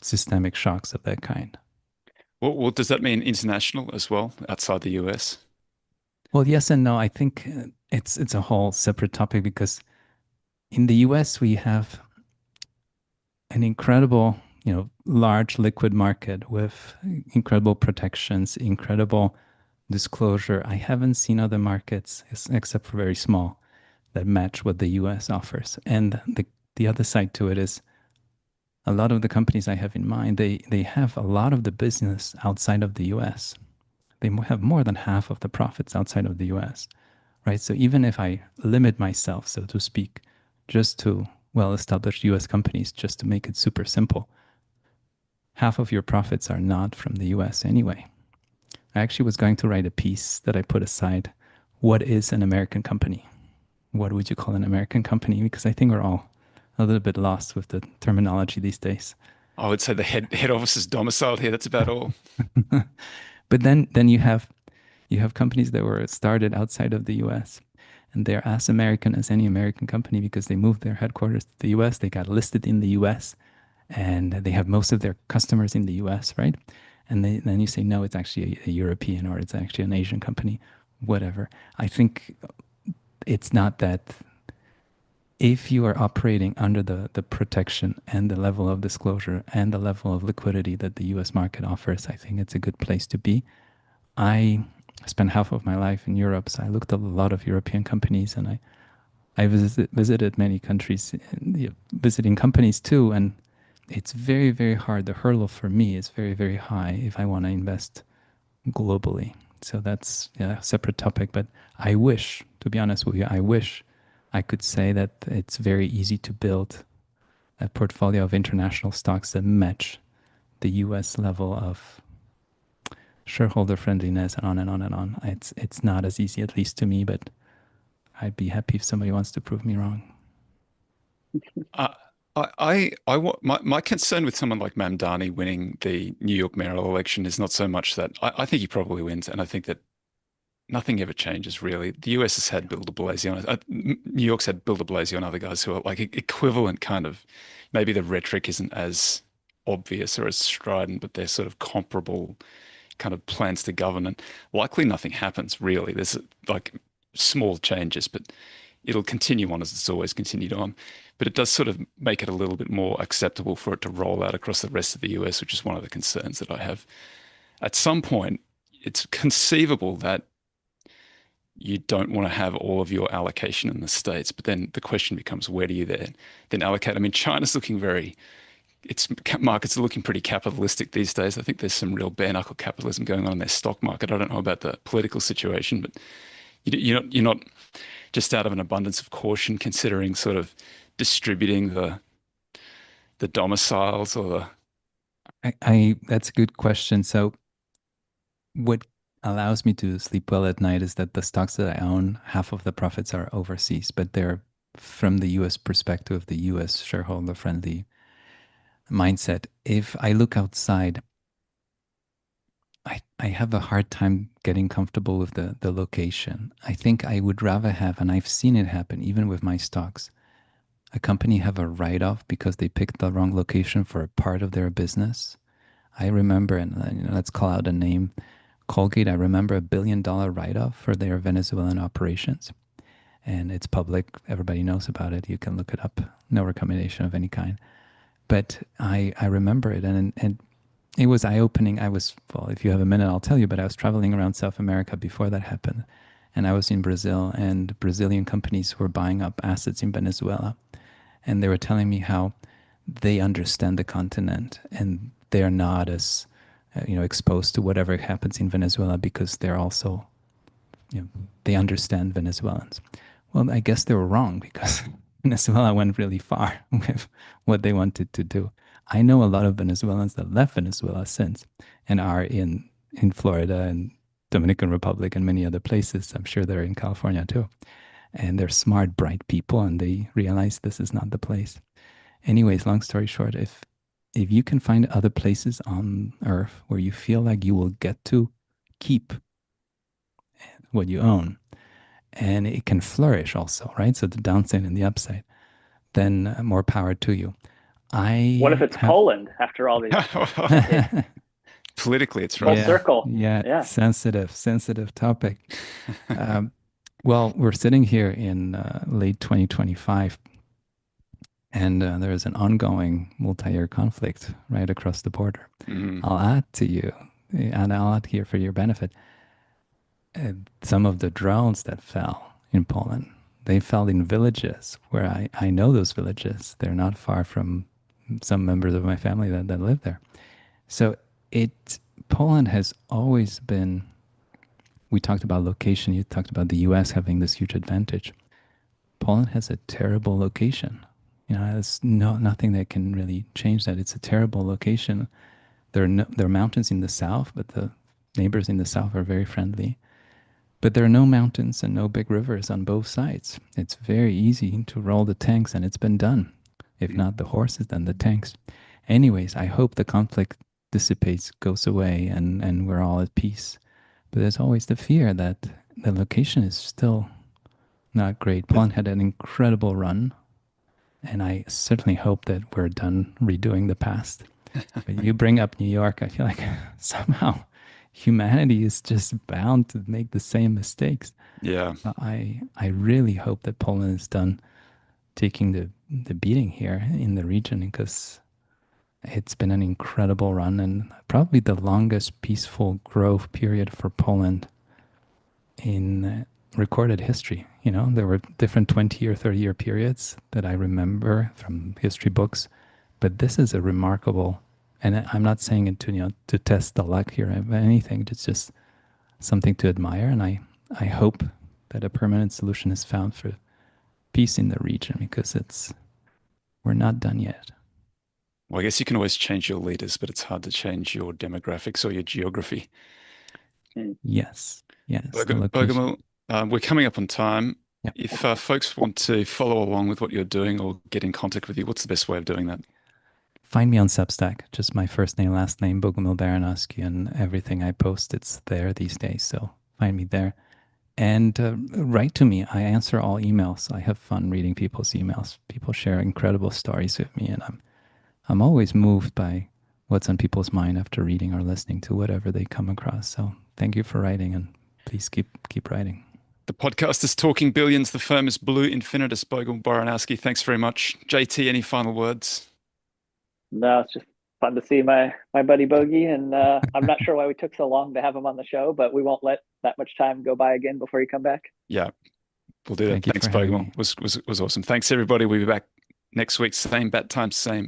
systemic shocks of that kind. Well, does that mean international as well, outside the US? Well, yes and no. I think it's a whole separate topic because in the US we have an incredible, large liquid market with incredible protections, incredible disclosure. I haven't seen other markets except for very small that match what the US offers. And the other side to it is a lot of the companies I have in mind, they have a lot of the business outside of the US. They have more than half of the profits outside of the US, right? So even if I limit myself, so to speak, just to well-established US companies, just to make it super simple, half of your profits are not from the US anyway. I actually was going to write a piece that I put aside. What is an American company? What would you call an American company? Because I think we're all a little bit lost with the terminology these days. I would say the head office is domiciled here. That's about all. But then you have companies that were started outside of the US and they're as American as any American company because they moved their headquarters to the US, they got listed in the US, and they have most of their customers in the US, right? And then you say, no, it's actually a European or it's actually an Asian company, whatever. I think it's not that. If you are operating under the protection and the level of disclosure and the level of liquidity that the US market offers, I think it's a good place to be. I spent half of my life in Europe, so I looked at a lot of European companies and I visited many countries, visiting companies too. And it's very, very hard. The hurdle for me is very, very high if I want to invest globally. So that's, yeah, a separate topic. But I wish, to be honest with you, I wish I could say that it's very easy to build a portfolio of international stocks that match the US level of shareholder friendliness and on and on and on. It's not as easy, at least to me, but I'd be happy if somebody wants to prove me wrong. Uh, my concern with someone like Mamdani winning the New York mayoral election is not so much that I think he probably wins, and I think that nothing ever changes really. The US has had Bill de Blasio, New York's had Bill de Blasio and other guys who are like equivalent kind of, maybe the rhetoric isn't as obvious or as strident, but they're sort of comparable kind of plans to govern. And likely nothing happens really. There's like small changes, but it'll continue on as it's always continued on. But it does sort of make it a little bit more acceptable for it to roll out across the rest of the US, which is one of the concerns that I have. At some point, it's conceivable that you don't want to have all of your allocation in the States. But then the question becomes, where do you then allocate? I mean, China's looking very, its markets are looking pretty capitalistic these days. I think there's some real bare knuckle capitalism going on in their stock market. I don't know about the political situation, but you're not just out of an abundance of caution considering sort of distributing the domiciles or the. I that's a good question. So what allows me to sleep well at night is that the stocks that I own, half of the profits are overseas, but they're from the US perspective, the US shareholder friendly mindset. If I look outside, I have a hard time getting comfortable with the location. I think I would rather have, and I've seen it happen even with my stocks, a company have a write-off because they picked the wrong location for a part of their business. I remember, and let's call out a name, Colgate. I remember $1 billion write-off for their Venezuelan operations, and it's public. Everybody knows about it. You can look it up. No recommendation of any kind. But I remember it, and it was eye-opening. Well, if you have a minute, I'll tell you, but I was traveling around South America before that happened. And I was in Brazil, and Brazilian companies were buying up assets in Venezuela. And they were telling me how they understand the continent and they're not as, exposed to whatever happens in Venezuela because they're also, they understand Venezuelans. Well, I guess they were wrong because Venezuela went really far with what they wanted to do. I know a lot of Venezuelans that left Venezuela since and are in Florida and Dominican Republic and many other places. I'm sure they're in California too. And they're smart, bright people, and they realize this is not the place. Anyways, long story short, if you can find other places on Earth where you feel like you will get to keep what you own, and it can flourish also, right? So the downside and the upside, then more power to you. What if it's Poland after all these decades? Politically, it's Full right. circle. Yeah, Yeah. sensitive topic. Well, we're sitting here in late 2025, and there is an ongoing multi-year conflict right across the border. Mm. I'll add to you, and I'll add here for your benefit, some of the drones that fell in Poland. They fell in villages where I know those villages. They're not far from some members of my family that live there. So Poland has always been we talked about location. You talked about the US having this huge advantage. Poland has a terrible location. There's nothing that can really change that. It's a terrible location. There are mountains in the south, but the neighbors in the south are very friendly. But there are no mountains and no big rivers on both sides. It's very easy to roll the tanks, and it's been done. If Mm. not the horses, then the tanks. Anyways, I hope the conflict dissipates, goes away, and we're all at peace. But there's always the fear that the location is still not great. Poland had an incredible run, and I certainly hope that we're done redoing the past. But you bring up New York, I feel like somehow humanity is just bound to make the same mistakes. Yeah. I really hope that Poland is done taking the beating here in the region, because it's been an incredible run and probably the longest peaceful growth period for Poland in recorded history. There were different 20 or 30-year periods that I remember from history books, but this is a remarkable, and I'm not saying it to test the luck here of anything. It's just something to admire, and I hope that a permanent solution is found for peace in the region, because we're not done yet. Well, I guess you can always change your leaders, but it's hard to change your demographics or your geography. Yes, the location. Bogumil, we're coming up on time. Yeah. If folks want to follow along with what you're doing or get in contact with you, what's the best way of doing that? Find me on Substack, just my first name, last name, Bogumil Baranowski, and everything I post, it's there these days. So find me there. And write to me. I answer all emails. I have fun reading people's emails. People share incredible stories with me, and I'm always moved by what's on people's mind after reading or listening to whatever they come across. So thank you for writing, and please keep writing. The podcast is Talking Billions. The firm is Blue Infinitus. Bogumil Baranowski, thanks very much. JT, any final words? No, it's just fun to see my buddy Bogey, and I'm not sure why we took so long to have him on the show, but we won't let that much time go by again before you come back. Yeah, we'll do that. Thank you Thanks, for having Bogumil. me. Was awesome. Thanks, everybody. We'll be back next week. Same bat time, same